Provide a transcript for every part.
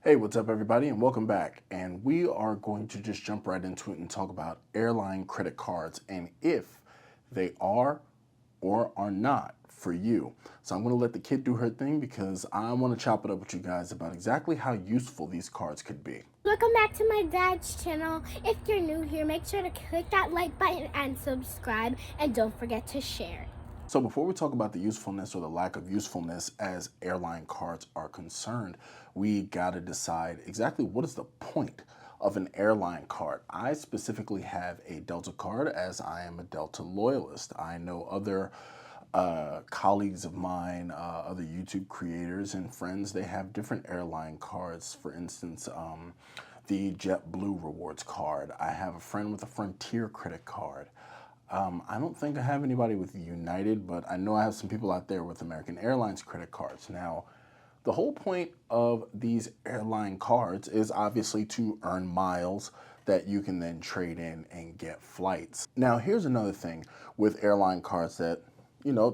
Hey, what's up, everybody, and welcome back. And we are going to just jump right into it and talk about airline credit cards and if they are or are not for you. So I'm going to let the kid do her thing because I want to chop it up with you guys about exactly how useful these cards could be. Welcome back to my dad's channel. If you're new here, make sure to click that like button and subscribe, and don't forget to share. So before we talk about the usefulness or the lack of usefulness as airline cards are concerned, we got to decide exactly what is the point of an airline card. I specifically have a Delta card as I am a Delta loyalist. I know other colleagues of mine, other YouTube creators and friends, they have different airline cards. For instance, the JetBlue rewards card. I have a friend with a Frontier credit card. I don't think I have anybody with United, but I know I have some people out there with American Airlines credit cards. Now, the whole point of these airline cards is obviously to earn miles that you can then trade in and get flights. Now, here's another thing with airline cards that,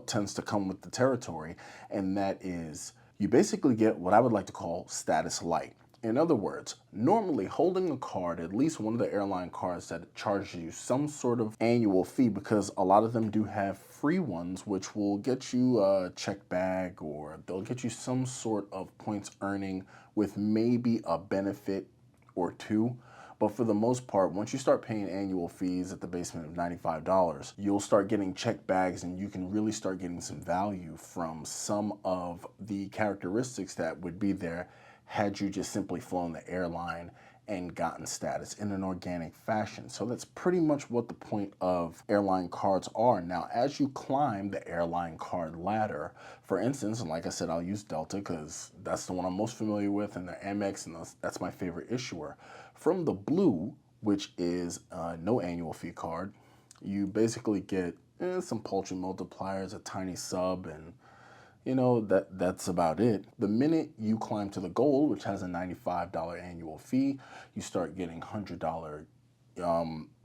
tends to come with the territory, and that is you basically get what I would like to call status light. In other words, normally holding a card, at least one of the airline cards that charges you some sort of annual fee, because a lot of them do have free ones, which will get you a check bag or they'll get you some sort of points earning with maybe a benefit or two. But for the most part, once you start paying annual fees at the basement of $95, you'll start getting check bags and you can really start getting some value from some of the characteristics that would be there had you just simply flown the airline and gotten status in an organic fashion. So that's pretty much what the point of airline cards are. Now, as you climb the airline card ladder, for instance, and like I said, I'll use Delta because that's the one I'm most familiar with, and the Amex, and that's my favorite issuer. From the Blue, which is a no annual fee card, you basically get some paltry multipliers, a tiny sub, and that's about it. The minute you climb to the Gold, which has a $95 annual fee, you start getting $100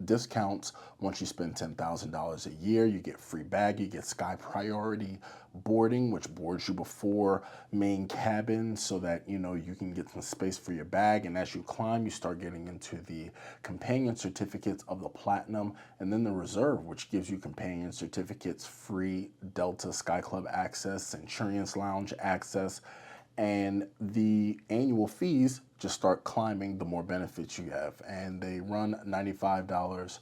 discounts. Once you spend $10,000 a year, you get free bag, you get Sky Priority boarding, which boards you before main cabin so that you can get some space for your bag. And as you climb, you start getting into the companion certificates of the Platinum, and then the Reserve, which gives you companion certificates, free Delta Sky Club access, Centurion's Lounge access, and the annual fees just start climbing the more benefits you have. And they run $95,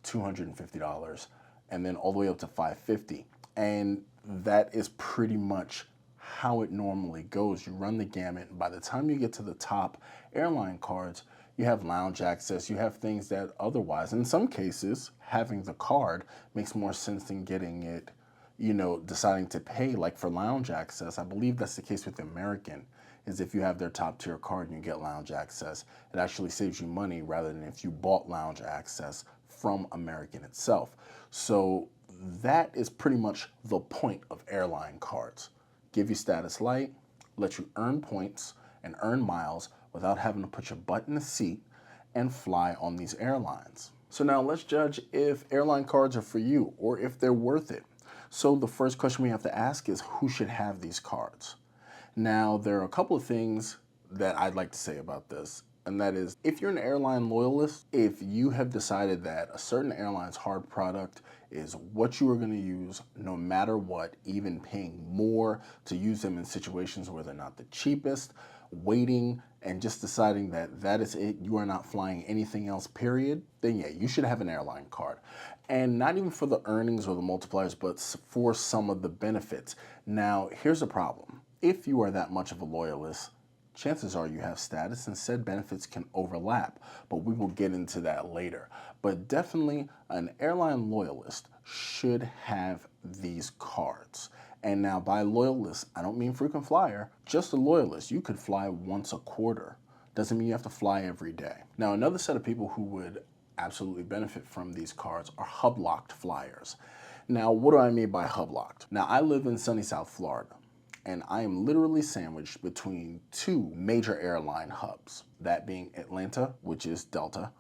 $250, and then all the way up to $550. And that is pretty much how it normally goes. You run the gamut, and by the time you get to the top airline cards, you have lounge access, you have things that otherwise, in some cases, having the card makes more sense than getting it, deciding to pay. Like for lounge access, I believe that's the case with American, is if you have their top tier card and you get lounge access, it actually saves you money rather than if you bought lounge access from American itself. So that is pretty much the point of airline cards. Give you status light, let you earn points and earn miles without having to put your butt in the seat and fly on these airlines. So now let's judge if airline cards are for you or if they're worth it. So the first question we have to ask is who should have these cards? Now, there are a couple of things that I'd like to say about this, and that is if you're an airline loyalist, if you have decided that a certain airline's hard product is what you are going to use no matter what, even paying more to use them in situations where they're not the cheapest, waiting and just deciding that that is it, you are not flying anything else, period, then yeah, you should have an airline card. And not even for the earnings or the multipliers, but for some of the benefits. Now, here's the problem. If you are that much of a loyalist, chances are you have status and said benefits can overlap, but we will get into that later. But definitely an airline loyalist should have these cards. And now by loyalist, I don't mean frequent flyer, just a loyalist. You could fly once a quarter. Doesn't mean you have to fly every day. Now another set of people who would absolutely benefit from these cards are hub locked flyers. Now what do I mean by hub locked? Now I live in sunny South Florida, and I am literally sandwiched between two major airline hubs, that being Atlanta, which is Delta,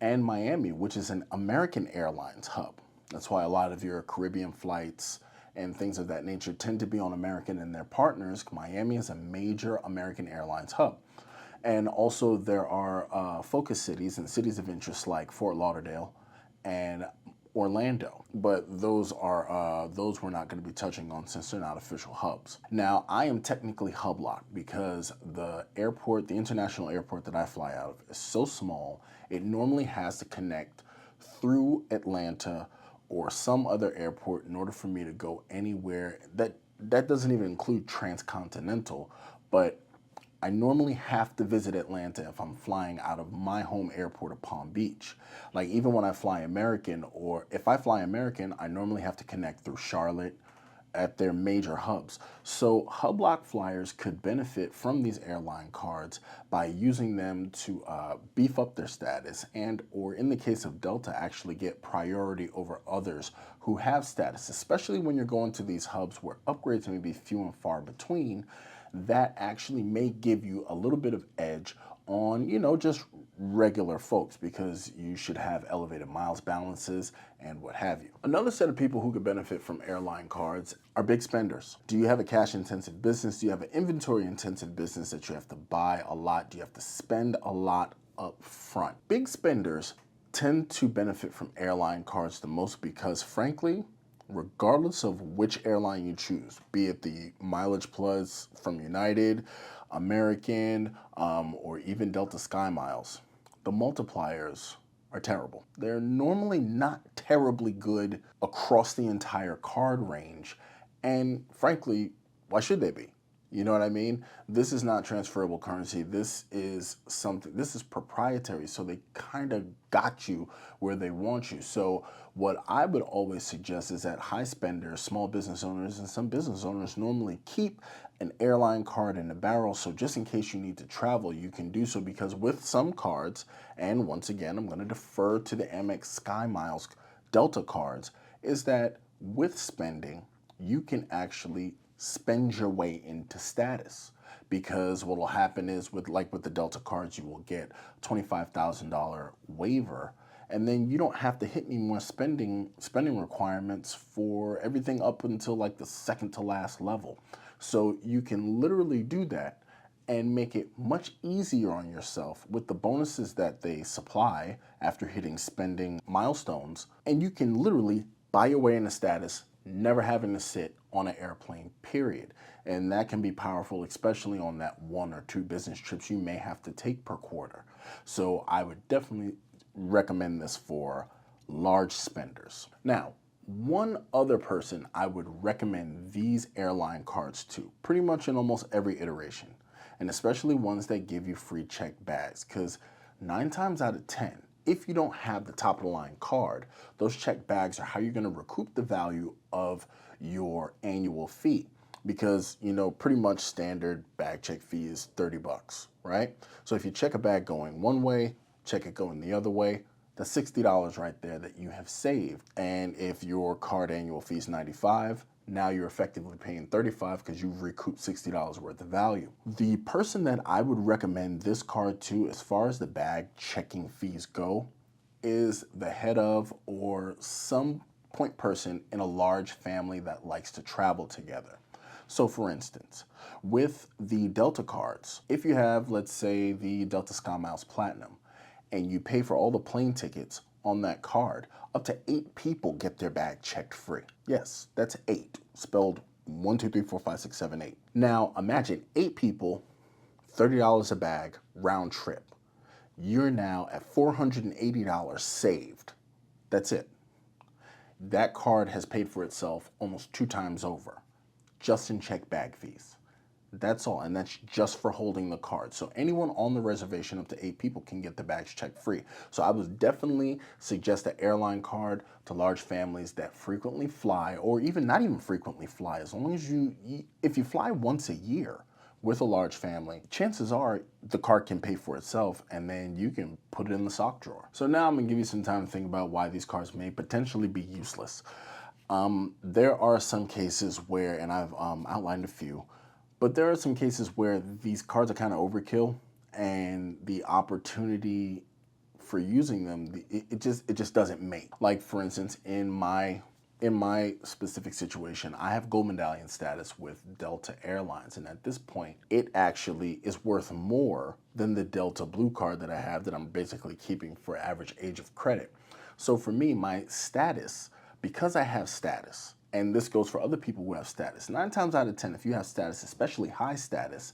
and Miami, which is an American Airlines hub. That's why a lot of your Caribbean flights and things of that nature tend to be on American and their partners. Miami is a major American Airlines hub. And also there are focus cities and cities of interest like Fort Lauderdale and Orlando, but those we're not going to be touching on since they're not official hubs. Now, I am technically hub locked because the airport, the international airport that I fly out of, is so small. It normally has to connect through Atlanta or some other airport in order for me to go anywhere. That doesn't even include transcontinental, but I normally have to visit Atlanta if I'm flying out of my home airport of Palm Beach. Like even when I fly American, or if I fly American, I normally have to connect through Charlotte at their major hubs. So hub lock flyers could benefit from these airline cards by using them to beef up their status, and or in the case of Delta, actually get priority over others who have status, especially when you're going to these hubs where upgrades may be few and far between. That actually may give you a little bit of edge on, just regular folks, because you should have elevated miles balances and what have you. Another set of people who could benefit from airline cards are big spenders. Do you have a cash intensive business? Do you have an inventory intensive business that you have to buy a lot? Do you have to spend a lot up front? Big spenders tend to benefit from airline cards the most because, frankly, regardless of which airline you choose, be it the Mileage Plus from United, American, or even Delta Sky Miles, the multipliers are terrible. They're normally not terribly good across the entire card range, and frankly, why should they be? You know what I mean? This is not transferable currency. This is proprietary. So they kind of got you where they want you. So what I would always suggest is that high spenders, small business owners, and some business owners normally keep an airline card in the barrel. So just in case you need to travel, you can do so, because with some cards, and once again, I'm going to defer to the Amex Sky Miles Delta cards, is that with spending, you can actually spend your way into status, because what will happen is with the Delta cards, you will get $25,000 waiver, and then you don't have to hit any more spending requirements for everything up until like the second to last level. So you can literally do that and make it much easier on yourself with the bonuses that they supply after hitting spending milestones, and you can literally buy your way into status, never having to sit on an airplane, period. And that can be powerful, especially on that 1 or 2 business trips you may have to take per quarter. So I would definitely recommend this for large spenders. Now, one other person I would recommend these airline cards to, pretty much in almost every iteration, and especially ones that give you free check bags, because 9 times out of 10, if you don't have the top of the line card, those check bags are how you're going to recoup the value of your annual fee, because pretty much standard bag check fee is $30, right? So if you check a bag going one way, check it going the other way, that's $60 right there that you have saved. And if your card annual fee is $95, now you're effectively paying $35 because you've recouped $60 worth of value. The person that I would recommend this card to, as far as the bag checking fees go, is the head of or some point person in a large family that likes to travel together. So for instance, with the Delta cards, if you have, let's say, the Delta Sky Miles Platinum, and you pay for all the plane tickets on that card, up to 8 people get their bag checked free. Yes, that's 8, spelled 1, 2, 3, 4, 5, 6, 7, 8. Now imagine 8 people, $30 a bag, round trip. You're now at $480 saved. That's it. That card has paid for itself almost 2 times over, just in check bag fees. That's all, and that's just for holding the card. So anyone on the reservation up to 8 people can get the bags checked free. So I would definitely suggest the airline card to large families that frequently fly, or even not even frequently fly. As long as if you fly once a year with a large family, chances are the card can pay for itself, and then you can put it in the sock drawer. So now I'm gonna give you some time to think about why these cards may potentially be useless. There are some cases where, and I've outlined a few, but there are some cases where these cards are kind of overkill, and the opportunity for using them, it just doesn't make. Like for instance, in my in my specific situation, I have gold medallion status with Delta Airlines. And at this point, it actually is worth more than the Delta Blue card that I have that I'm basically keeping for average age of credit. So for me, my status, because I have status, and this goes for other people who have status, 9 times out of 10, if you have status, especially high status,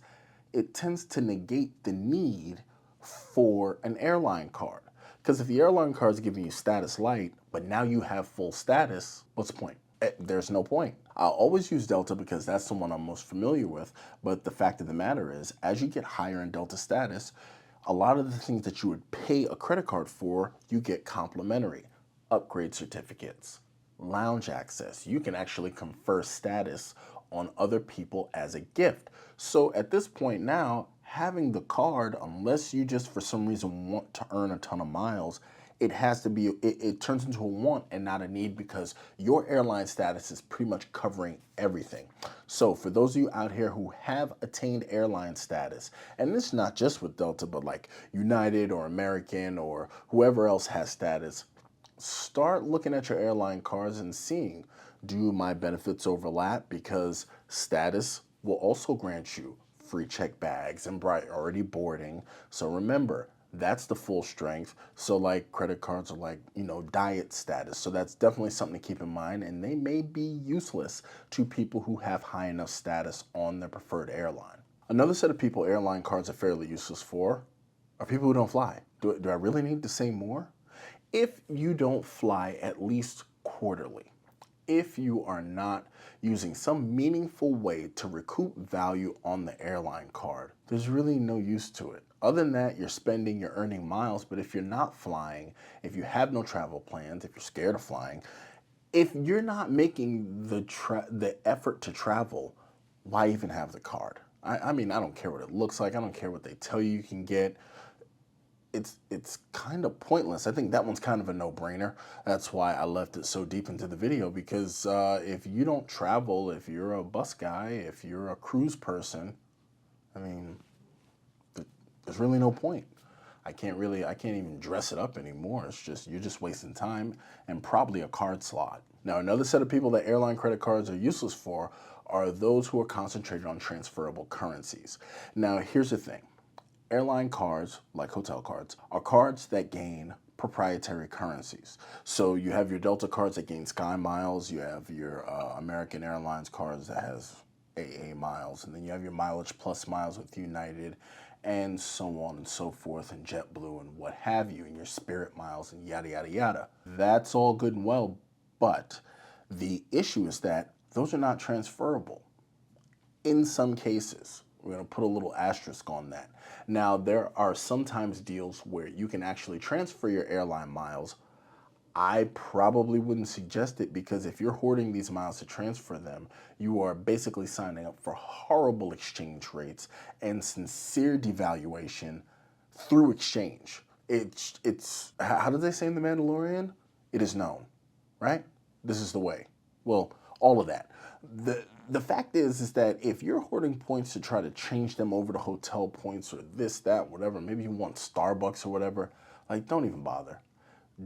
it tends to negate the need for an airline card. Because if the airline card is giving you status light, but now you have full status, what's the point? There's no point. I'll always use Delta because that's the one I'm most familiar with. But the fact of the matter is, as you get higher in Delta status, a lot of the things that you would pay a credit card for, you get complimentary. Upgrade certificates, lounge access. You can actually confer status on other people as a gift. So at this point now, having the card, unless you just for some reason want to earn a ton of miles, it has to be, it turns into a want and not a need because your airline status is pretty much covering everything. So for those of you out here who have attained airline status, and this is not just with Delta, but like United or American or whoever else has status, start looking at your airline cards and seeing, do my benefits overlap? Because status will also grant you free check bags and priority boarding. So remember, that's the full strength. So like credit cards are like, diet status. So that's definitely something to keep in mind. And they may be useless to people who have high enough status on their preferred airline. Another set of people airline cards are fairly useless for are people who don't fly. Do I really need to say more? If you don't fly at least quarterly, if you are not using some meaningful way to recoup value on the airline card, there's really no use to it. Other than that, you're spending, you're earning miles, but if you're not flying, if you have no travel plans, if you're scared of flying, if you're not making the effort to travel, why even have the card? I mean, I don't care what it looks like. I don't care what they tell you can get. It's kind of pointless. I think that one's kind of a no-brainer. That's why I left it so deep into the video, because if you don't travel, if you're a bus guy, if you're a cruise person, I mean, there's really no point. I can't even dress it up anymore. It's just, you're just wasting time and probably a card slot. Now, another set of people that airline credit cards are useless for are those who are concentrated on transferable currencies. Now, here's the thing. Airline cards, like hotel cards, are cards that gain proprietary currencies. So you have your Delta cards that gain Sky Miles, you have your American Airlines cards that has AA miles, and then you have your Mileage Plus miles with United, and so on and so forth, and JetBlue and what have you, and your Spirit miles and yada, yada, yada. That's all good and well, but the issue is that those are not transferable in some cases. We're going to put a little asterisk on that. Now, there are sometimes deals where you can actually transfer your airline miles. I probably wouldn't suggest it, because if you're hoarding these miles to transfer them, you are basically signing up for horrible exchange rates and sincere devaluation through exchange. It's how did they say in The Mandalorian? It is known, right? This is the way. Well, all of that. The fact is that if you're hoarding points to try to change them over to hotel points or this, that, whatever, maybe you want Starbucks or whatever, like, don't even bother.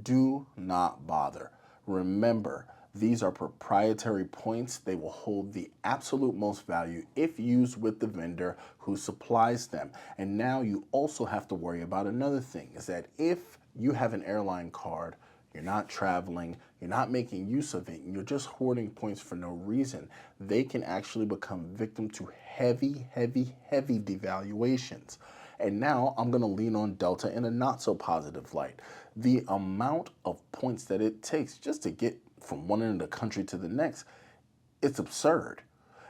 Do not bother. Remember, these are proprietary points. They will hold the absolute most value if used with the vendor who supplies them. And now you also have to worry about another thing, is that if you have an airline card, you're not traveling, you're not making use of it, and you're just hoarding points for no reason, they can actually become victim to heavy, heavy, heavy devaluations. And now I'm going to lean on Delta in a not so positive light. The amount of points that it takes just to get from one end of the country to the next, it's absurd.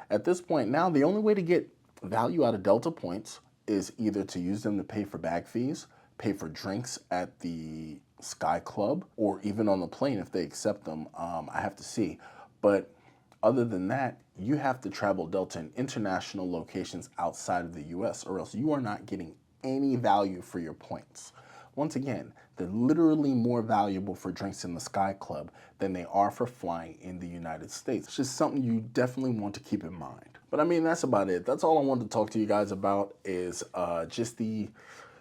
At this point now, the only way to get value out of Delta points is either to use them to pay for bag fees, pay for drinks at the Sky Club, or even on the plane if they accept them. I have to see. But other than that, you have to travel Delta in international locations outside of the US, or else you are not getting any value for your points. Once again, they're literally more valuable for drinks in the Sky Club than they are for flying in the United States. It's just something you definitely want to keep in mind. But I mean, that's about it. That's all I wanted to talk to you guys about, is just the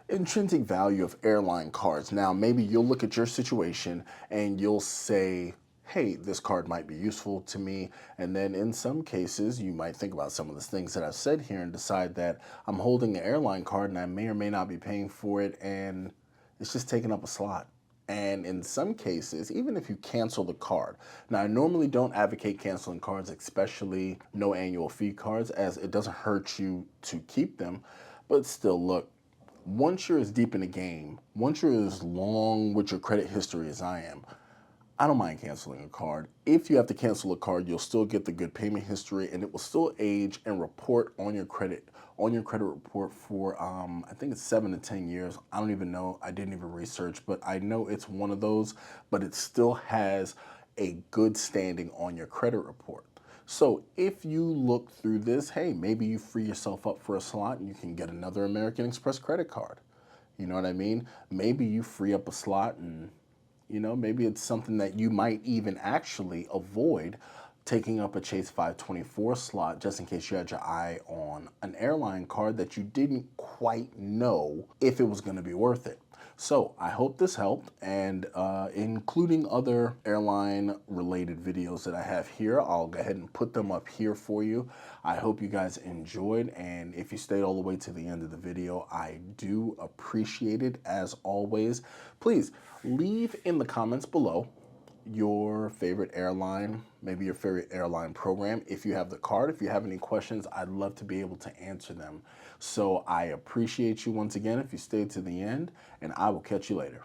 intrinsic value of airline cards. Now, maybe you'll look at your situation and you'll say, hey, this card might be useful to me. And then in some cases, you might think about some of the things that I've said here and decide that I'm holding an airline card and I may or may not be paying for it, and it's just taking up a slot. And in some cases, even if you cancel the card, now I normally don't advocate canceling cards, especially no annual fee cards, as it doesn't hurt you to keep them. But still, look, once you're as deep in the game, once you're as long with your credit history as I am, I don't mind canceling a card. If you have to cancel a card, you'll still get the good payment history, and it will still age and report on your credit report for I think it's 7 to 10 years. I don't even know. I didn't even research, but I know it's one of those. But it still has a good standing on your credit report. So if you look through this, hey, maybe you free yourself up for a slot and you can get another American Express credit card. You know what I mean? Maybe you free up a slot and maybe it's something that you might even actually avoid taking up a Chase 524 slot just in case you had your eye on an airline card that you didn't quite know if it was going to be worth it. So I hope this helped, and including other airline related videos that I have here, I'll go ahead and put them up here for you. I hope you guys enjoyed, and if you stayed all the way to the end of the video, I do appreciate it as always. Please leave in the comments below your favorite airline, maybe your favorite airline program. If you have the card, if you have any questions, I'd love to be able to answer them. So I appreciate you once again if you stayed to the end, and I will catch you later.